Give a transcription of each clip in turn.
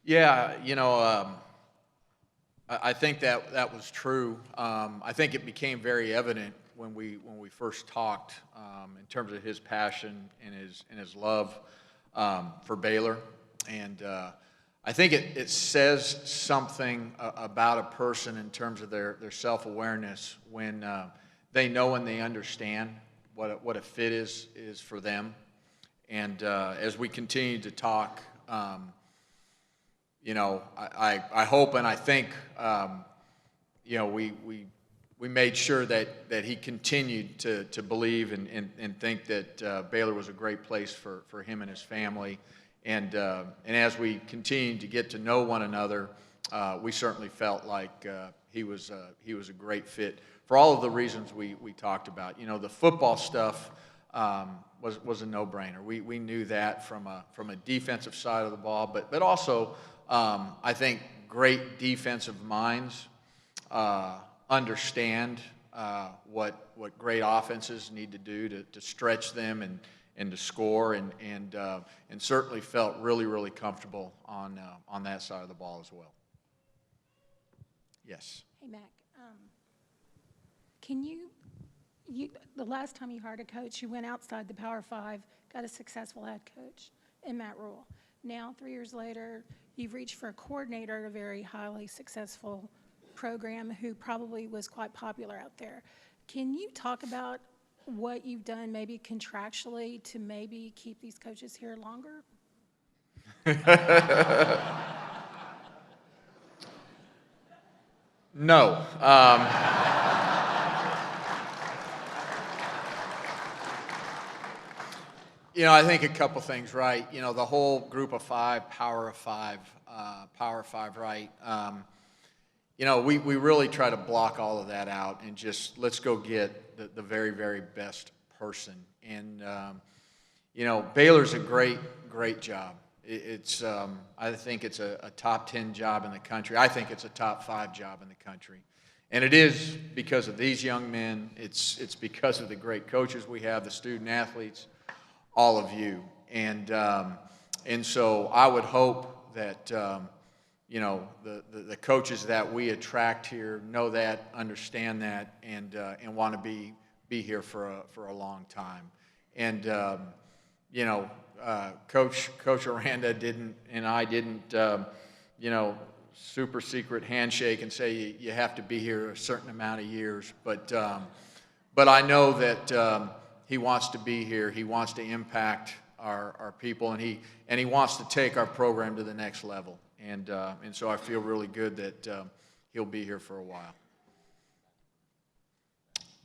Yeah, I think that was true. I think it became very evident when we first talked in terms of his passion and his love for Baylor, and I think it says something about a person in terms of their self-awareness when they know and they understand what a fit is for them, and as we continue to talk. I hope and I think, we made sure that he continued to believe and think that Baylor was a great place for him and his family. And as we continued to get to know one another, we certainly felt like he was a great fit for all of the reasons we talked about. The football stuff was a no-brainer. We knew that from a defensive side of the ball, but also I think great defensive minds understand what great offenses need to do to stretch them and to score, and certainly felt really comfortable on that side of the ball as well. Yes. Hey, Mack, can you the last time you hired a coach, you went outside the Power Five, got a successful head coach in Mack Rhoades. Now, 3 years later, you've reached for a coordinator at a very highly successful program who probably was quite popular out there. Can you talk about what you've done maybe contractually to maybe keep these coaches here longer? No. I think a couple things, right? The whole group of five, power of five, right? We really try to block all of that out and just let's go get the very, very best person. And, Baylor's a great job. I think it's a top 10 job in the country. I think it's a top 5 job in the country. And it is because of these young men. It's because of the great coaches we have, the student athletes, all of you. And so I would hope that, the coaches that we attract here know that, understand that, and want to be here for a long time. And, Coach Aranda didn't, super secret handshake and say you have to be here a certain amount of years. But I know that he wants to be here. He wants to impact our people, and he wants to take our program to the next level. And so I feel really good that he'll be here for a while.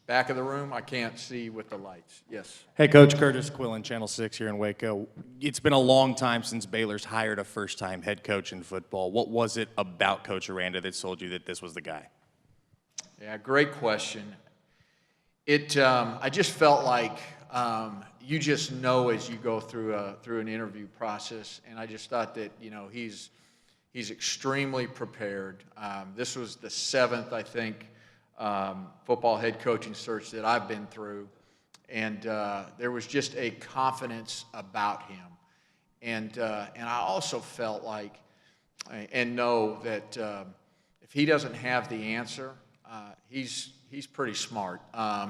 Back of the room, I can't see with the lights. Yes. Hey, Coach. Curtis Quillen, Channel 6 here in Waco. It's been a long time since Baylor's hired a first-time head coach in football. What was it about Coach Aranda that told you that this was the guy? Yeah, great question. I just felt like you just know as you go through an interview process, and I just thought that he's extremely prepared. This was the 7th, I think, football head coaching search that I've been through, and there was just a confidence about him, and I also felt like and know that if he doesn't have the answer, he's pretty smart.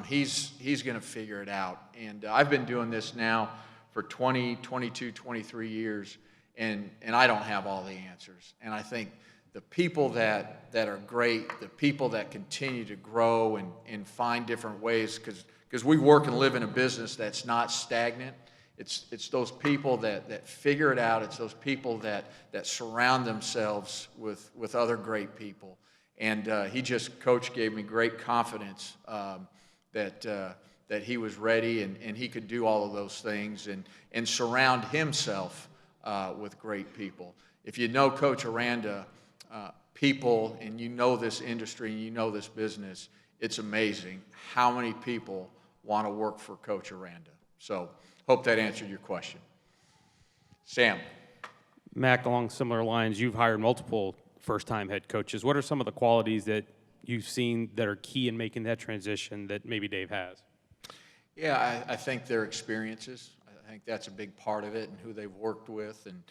He's going to figure it out, and I've been doing this now for 20, 22, 23 years, and I don't have all the answers, and I think the people that are great, the people that continue to grow and find different ways, because we work and live in a business that's not stagnant. It's those people that figure it out. It's those people that surround themselves with other great people. And Coach gave me great confidence that he was ready and he could do all of those things and surround himself with great people. If you know Coach Aranda, people, and you know this industry and you know this business, it's amazing how many people want to work for Coach Aranda. So hope that answered your question. Sam. Mack, along similar lines, you've hired multiple first-time head coaches. What are some of the qualities that you've seen that are key in making that transition that maybe Dave has? Yeah, I think their experiences. I think that's a big part of it, and who they've worked with and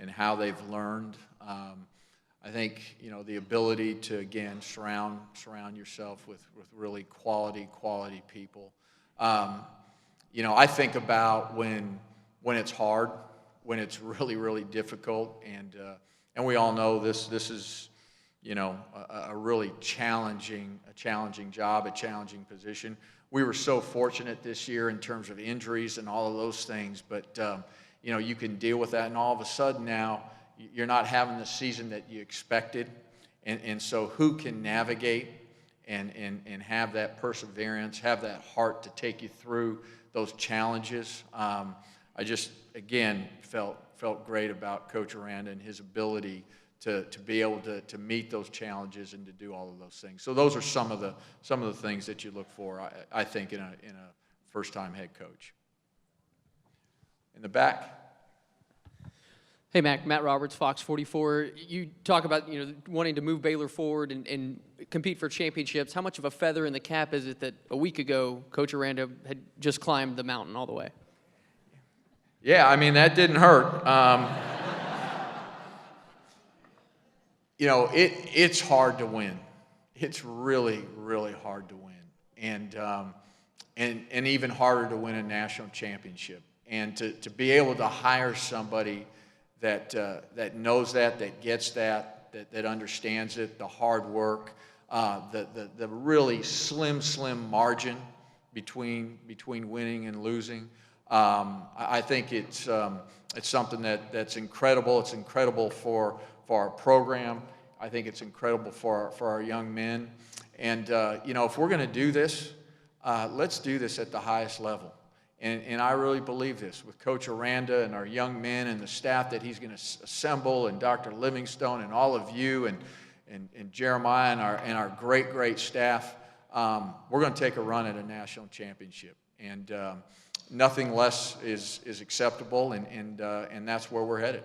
how they've learned. I think, the ability to, again, surround yourself with really quality people. I think about when it's hard, when it's really, really difficult, and we all know this is, a really challenging job, a challenging position. We were so fortunate this year in terms of injuries and all of those things, but, you can deal with that, and all of a sudden now, you're not having the season that you expected, and so who can navigate and have that perseverance, have that heart to take you through those challenges. I just, again, felt great about Coach Aranda and his ability to be able to meet those challenges and to do all of those things. So those are some of the things that you look for, I think, in a first-time head coach. In the back. Hey, Mack Rhoades, Fox 44. You talk about, wanting to move Baylor forward and compete for championships. How much of a feather in the cap is it that a week ago Coach Aranda had just climbed the mountain all the way? Yeah, I mean, that didn't hurt. It's hard to win. It's really, really hard to win, and even harder to win a national championship. And to be able to hire somebody that knows that gets that understands it, the hard work, the really slim margin between winning and losing. I think it's something that's incredible. It's incredible for our program. I think it's incredible for our young men. And if we're going to do this, let's do this at the highest level. And I really believe this with Coach Aranda and our young men and the staff that he's going to assemble, and Dr. Livingstone and all of you and Jeremiah and our great staff. We're going to take a run at a national championship, and nothing less is acceptable, and that's where we're headed.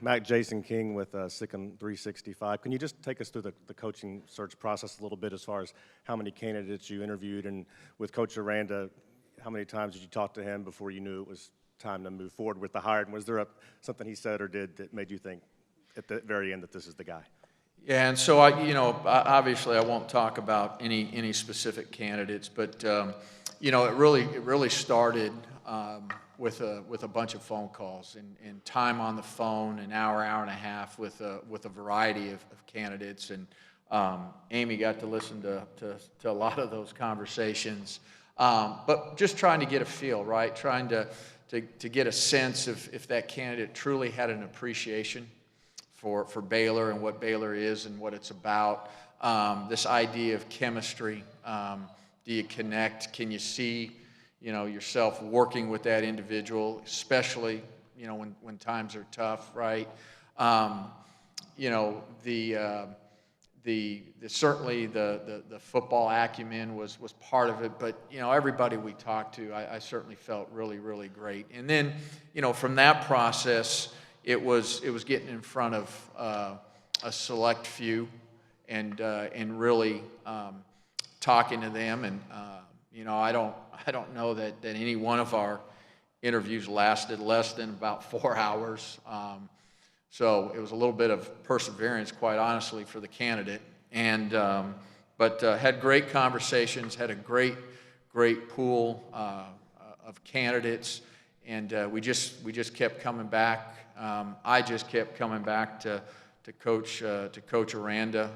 Mack, Jason King with Sikkim 365. Can you just take us through the coaching search process a little bit, as far as how many candidates you interviewed, and with Coach Aranda, how many times did you talk to him before you knew it was time to move forward with the hire? And was there something he said or did that made you think at the very end that this is the guy? Yeah, and so obviously I won't talk about any specific candidates, but it really started with a bunch of phone calls and time on the phone, an hour and a half with a variety of candidates, and Amy got to listen to a lot of those conversations, but just trying to get a feel, right? Trying to get a sense if that candidate truly had an appreciation for Baylor and what Baylor is and what it's about. This idea of chemistry, do you connect? Can you see yourself working with that individual, especially, when times are tough, right? Certainly the football acumen was part of it, but, everybody we talked to, I certainly felt really, really great. And then, from that process, it was getting in front of a select few and really talking to them, and, I don't know that any one of our interviews lasted less than about 4 hours. So it was a little bit of perseverance, quite honestly, for the candidate. And but had great conversations, had a great pool of candidates, and we just kept coming back. I just kept coming back to Coach Aranda.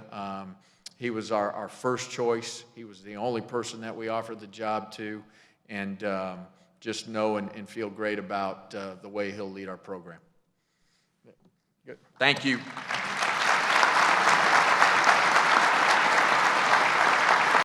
He was our first choice. He was the only person that we offered the job to, and just know and feel great about the way he'll lead our program. Good. Thank you.